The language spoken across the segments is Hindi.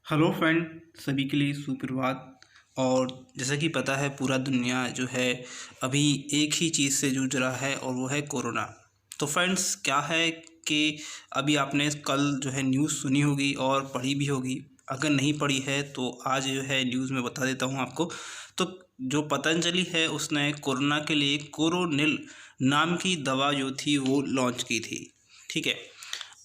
हेलो फ्रेंड, सभी के लिए सुप्रभात। और जैसा कि पता है पूरा दुनिया जो है अभी एक ही चीज़ से जूझ रहा है और वो है कोरोना। तो फ्रेंड्स क्या है कि अभी आपने कल जो है न्यूज़ सुनी होगी और पढ़ी भी होगी। अगर नहीं पढ़ी है तो आज जो है न्यूज़ में बता देता हूँ आपको। तो जो पतंजलि है उसने कोरोना के लिए कोरोनिल नाम की दवा जो थी वो लॉन्च की थी। ठीक है।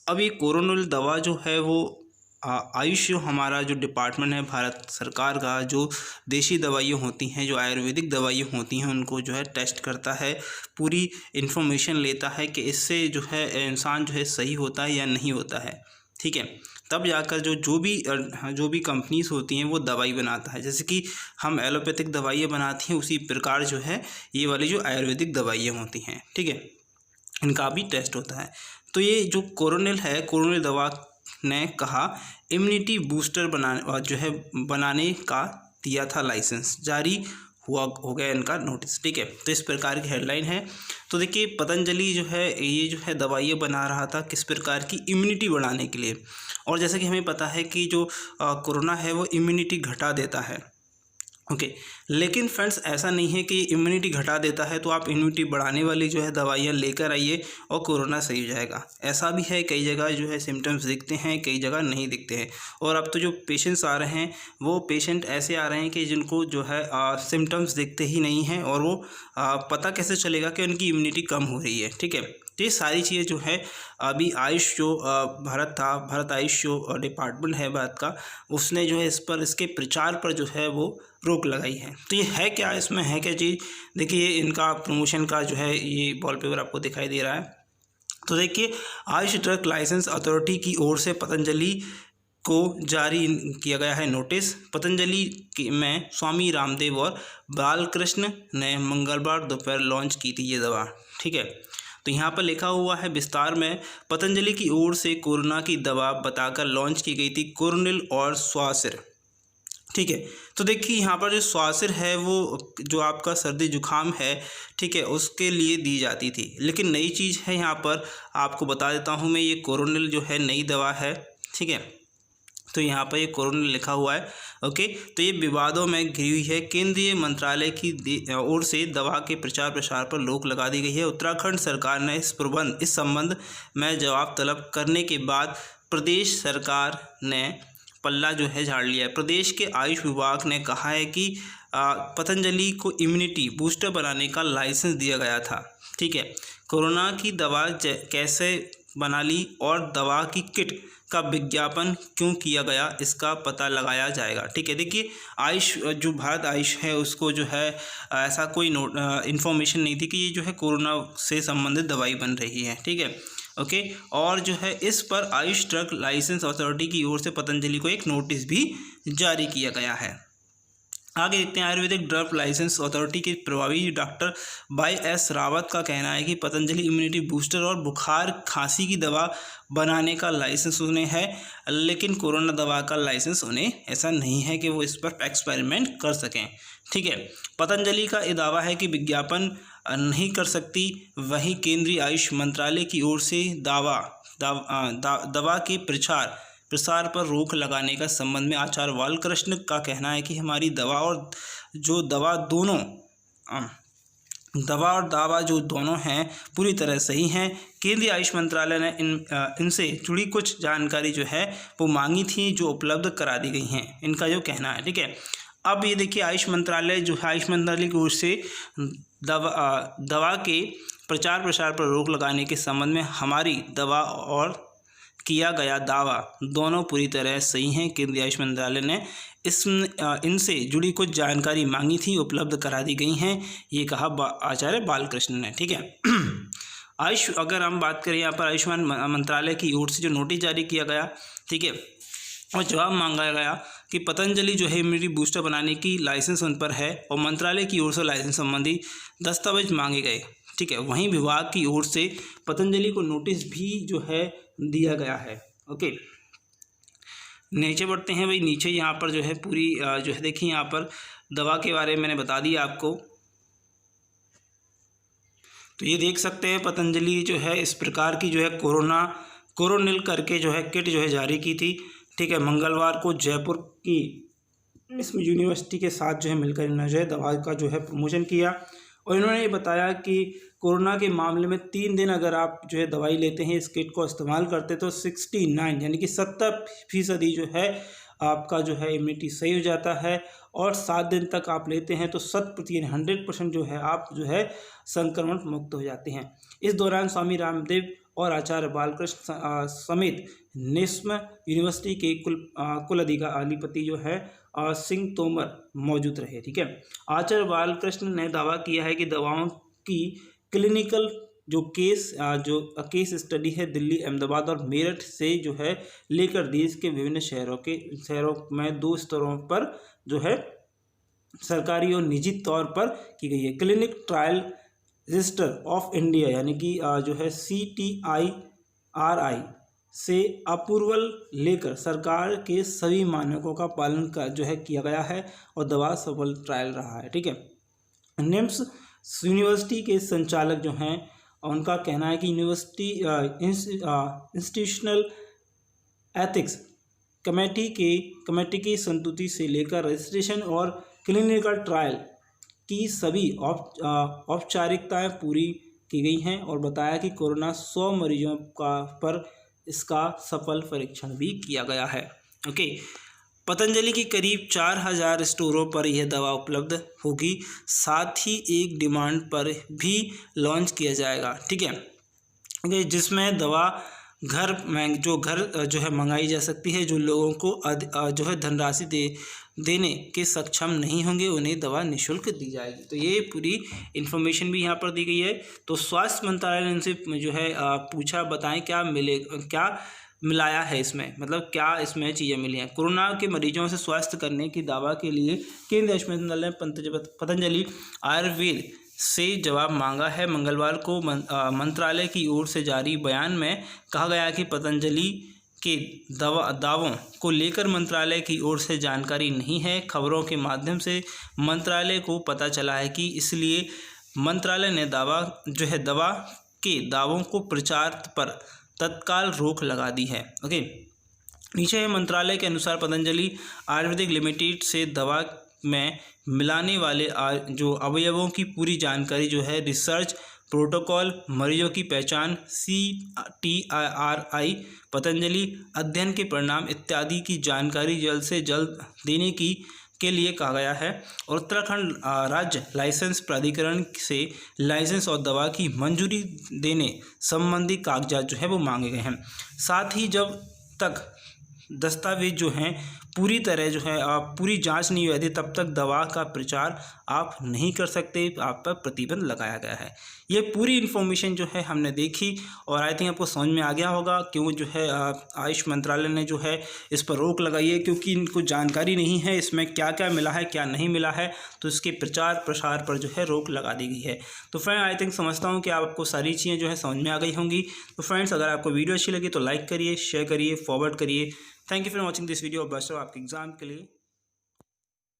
अब ये कोरोनिल दवा जो है वो आयुष जो हमारा जो डिपार्टमेंट है भारत सरकार का, जो देशी दवाइयाँ होती हैं, जो आयुर्वेदिक दवाइयाँ होती हैं, उनको जो है टेस्ट करता है, पूरी इन्फॉर्मेशन लेता है कि इससे जो है इंसान जो है सही होता है या नहीं होता है। ठीक है। तब जाकर जो भी कंपनीज होती हैं वो दवाई बनाता है। जैसे कि हम एलोपैथिक दवाइयाँ बनाती हैं, उसी प्रकार जो है ये वाली जो आयुर्वेदिक दवाइयाँ होती हैं, ठीक है, इनका भी टेस्ट होता है। तो ये जो कोरोनिल है, कोरोनिल दवा ने कहा इम्यूनिटी बूस्टर बनाने का दिया था लाइसेंस, जारी हुआ हो गया इनका नोटिस। ठीक है। तो इस प्रकार की हेडलाइन है। तो देखिए पतंजलि जो है ये जो है दवाइयाँ बना रहा था किस प्रकार की, इम्यूनिटी बढ़ाने के लिए। और जैसे कि हमें पता है कि जो कोरोना है वो इम्यूनिटी घटा देता है। ओके। लेकिन फ्रेंड्स ऐसा नहीं है कि इम्यूनिटी घटा देता है तो आप इम्यूनिटी बढ़ाने वाली जो है दवाइयाँ लेकर आइए और कोरोना सही हो जाएगा। ऐसा भी है, कई जगह जो है सिम्टम्स दिखते हैं, कई जगह नहीं दिखते हैं। और अब तो जो पेशेंट्स आ रहे हैं वो पेशेंट ऐसे आ रहे हैं कि जिनको जो है सिम्टम्स दिखते ही नहीं हैं, और वो पता कैसे चलेगा कि उनकी इम्यूनिटी कम हो रही है। ठीक है। तो ये सारी चीज़ें जो है अभी आयुष जो भारत आयुष जो डिपार्टमेंट है भारत का, उसने जो है इसके प्रचार पर जो है वो रोक लगाई है। तो ये है क्या, इसमें है क्या चीज़, देखिए इनका प्रमोशन का जो है ये वॉलपेपर आपको दिखाई दे रहा है। तो देखिए आयुष ड्रग लाइसेंस अथॉरिटी की ओर से पतंजलि को जारी किया गया है नोटिस। पतंजलि में स्वामी रामदेव और बालकृष्ण ने मंगलवार दोपहर लॉन्च की थी ये दवा। ठीक है। तो यहाँ पर लिखा हुआ है विस्तार में, पतंजलि की ओर से कोरोना की दवा बताकर लॉन्च की गई थी कोरोनिल और स्वासिर। ठीक है। तो देखिए यहाँ पर जो स्वासिर है वो जो आपका सर्दी जुकाम है, ठीक है, उसके लिए दी जाती थी। लेकिन नई चीज़ है यहाँ पर, आपको बता देता हूँ मैं, ये कोरोनिल जो है नई दवा है। ठीक है। तो यहाँ पर ये कोरोनिल लिखा हुआ है। ओके। तो ये विवादों में घिरी हुई है। केंद्रीय मंत्रालय की ओर से दवा के प्रचार प्रसार पर रोक लगा दी गई है। उत्तराखंड सरकार ने इस संबंध में जवाब तलब करने के बाद प्रदेश सरकार ने पल्ला जो है झाड़ लिया है। प्रदेश के आयुष विभाग ने कहा है कि पतंजलि को इम्यूनिटी बूस्टर बनाने का लाइसेंस दिया गया था। ठीक है। कोरोना की दवा कैसे बना ली और दवा की किट का विज्ञापन क्यों किया गया, इसका पता लगाया जाएगा। ठीक है। देखिए आयुष जो भारत आयुष है उसको जो है ऐसा कोई इन्फॉर्मेशन नहीं थी कि ये जो है कोरोना से संबंधित दवाई बन रही है। ठीक है। ओके। और जो है इस पर आयुष ड्रग लाइसेंस अथॉरिटी की ओर से पतंजलि को एक नोटिस भी जारी किया गया है। आगे देखते हैं। आयुर्वेदिक ड्रग लाइसेंस अथॉरिटी के प्रभारी डॉक्टर वाई एस रावत का कहना है कि पतंजलि इम्यूनिटी बूस्टर और बुखार खांसी की दवा बनाने का लाइसेंस उन्हें है, लेकिन कोरोना दवा का लाइसेंस उन्हें ऐसा नहीं है कि वो इस पर एक्सपेरिमेंट कर सकें। ठीक है। पतंजलि का ये दावा है कि विज्ञापन नहीं कर सकती। वहीं केंद्रीय आयुष मंत्रालय की ओर से दवा के प्रसार पर रोक लगाने का संबंध में आचार्य बालकृष्ण का कहना है कि हमारी दवा और दावा जो दोनों हैं पूरी तरह सही हैं। केंद्रीय आयुष मंत्रालय ने इनसे जुड़ी कुछ जानकारी जो है वो मांगी थी, जो उपलब्ध करा दी गई हैं, इनका जो कहना है। ठीक है। अब ये देखिए आयुष मंत्रालय की ओर से दवा के प्रचार प्रसार पर रोक लगाने के संबंध में हमारी दवा और किया गया दावा दोनों पूरी तरह सही हैं। केंद्रीय आयुष मंत्रालय ने इनसे जुड़ी कुछ जानकारी मांगी थी, उपलब्ध करा दी गई हैं, ये कहा आचार्य बालकृष्ण ने। ठीक है। आयुष अगर हम बात करें यहाँ पर आयुष्मान मंत्रालय की ओर से जो नोटिस जारी किया गया, ठीक है, और जवाब मांगा गया कि पतंजलि जो है इम्यूनिटी बूस्टर बनाने की लाइसेंस उन पर है और मंत्रालय की ओर से लाइसेंस संबंधी दस्तावेज मांगे गए। ठीक है। वहीं विभाग की ओर से पतंजलि को नोटिस भी जो है दिया गया है। ओके। नीचे बढ़ते हैं भाई। नीचे यहाँ पर जो है पूरी जो है देखिए यहाँ पर दवा के बारे में मैंने बता दिया आपको। तो ये देख सकते हैं पतंजलि जो है इस प्रकार की जो है कोरोनिल करके जो है किट जो है जारी की थी। ठीक है, मंगलवार को जयपुर की इस यूनिवर्सिटी के साथ जो है मिलकर इन्होंने जो है दवा का जो है प्रमोशन किया। और इन्होंने ये बताया कि कोरोना के मामले में 3 दिन अगर आप जो है दवाई लेते हैं, इस किट को इस्तेमाल करते तो 69 यानी कि 70% जो है आपका जो है इम्यूनिटी सही हो जाता है। और 7 दिन तक आप लेते हैं तो 100% जो है आप जो है संक्रमण मुक्त हो जाते हैं। इस दौरान स्वामी रामदेव और आचार्य बालकृष्ण समेत निस्म यूनिवर्सिटी के कुलाधिपति जो है सिंह तोमर मौजूद रहे। ठीक है, आचार्य बालकृष्ण ने दावा किया है कि दवाओं की क्लिनिकल जो केस स्टडी है दिल्ली, अहमदाबाद और मेरठ से जो है लेकर देश के विभिन्न शहरों में 2 स्तरों पर जो है सरकारी और निजी तौर पर की गई है। Clinic trial register of India यानी कि जो है CTIRI से अप्रूवल लेकर सरकार के सभी मानकों का पालन जो है किया गया है और दवा सफल ट्रायल रहा है। ठीक है, निम्स यूनिवर्सिटी के संचालक जो हैं उनका कहना है कि यूनिवर्सिटी इंस्टीट्यूशनल एथिक्स कमेटी की संतुष्टि से लेकर रजिस्ट्रेशन और क्लिनिकल ट्रायल की सभी औपचारिकताएं पूरी की गई हैं और बताया कि कोरोना 100 मरीजों पर इसका सफल परीक्षण भी किया गया है। ओके, पतंजलि की करीब 4000 स्टोरों पर यह दवा उपलब्ध होगी, साथ ही एक डिमांड पर भी लॉन्च किया जाएगा। ठीक है, ओके, जिसमें दवा घर जो है मंगाई जा सकती है। जो लोगों को जो है धनराशि देने के सक्षम नहीं होंगे उन्हें दवा निःशुल्क दी जाएगी। तो ये पूरी इन्फॉर्मेशन भी यहाँ पर दी गई है। तो स्वास्थ्य मंत्रालय ने इनसे जो है पूछा, बताएं क्या मिलाया है इसमें, मतलब क्या इसमें चीज़ें मिली हैं। कोरोना के मरीजों से स्वास्थ्य करने की दावा के लिए केंद्रीय आयुष मंत्रालय ने पतंजलि आयुर्वेद से जवाब मांगा है। मंगलवार को मंत्रालय की ओर से जारी बयान में कहा गया कि पतंजलि के दावों को लेकर मंत्रालय की ओर से जानकारी नहीं है। खबरों के माध्यम से मंत्रालय को पता चला है कि इसलिए मंत्रालय ने दवा के दावों को प्रचार पर तत्काल रोक लगा दी है। ओके, नीचे है मंत्रालय के अनुसार पतंजलि आयुर्वेदिक लिमिटेड से दवा में मिलाने वाले जो अवयवों की पूरी जानकारी जो है रिसर्च प्रोटोकॉल, मरीजों की पहचान, CTIRI, पतंजलि अध्ययन के परिणाम इत्यादि की जानकारी जल्द से जल्द देने के लिए कहा गया है। और उत्तराखंड राज्य लाइसेंस प्राधिकरण से लाइसेंस और दवा की मंजूरी देने संबंधी कागजात जो है वो मांगे गए हैं। साथ ही जब तक दस्तावेज जो हैं पूरी तरह जो है पूरी जांच नहीं हुई थी तब तक दवा का प्रचार आप नहीं कर सकते, आप पर प्रतिबंध लगाया गया है। ये पूरी इन्फॉर्मेशन जो है हमने देखी और आई थिंक आपको समझ में आ गया होगा क्यों जो है आयुष मंत्रालय ने जो है इस पर रोक लगाई है, क्योंकि इनको जानकारी नहीं है इसमें क्या क्या मिला है क्या नहीं मिला है, तो इसके प्रचार प्रसार पर जो है रोक लगा दी गई है। तो फ्रेंड आई थिंक समझता हूँ कि आपको सारी चीज़ें जो है समझ में आ गई होंगी। तो फ्रेंड्स अगर आपको वीडियो अच्छी लगी तो लाइक करिए, शेयर करिए, फॉरवर्ड करिए। Thank you for watching this video. Best of आपके एग्जाम के लिए।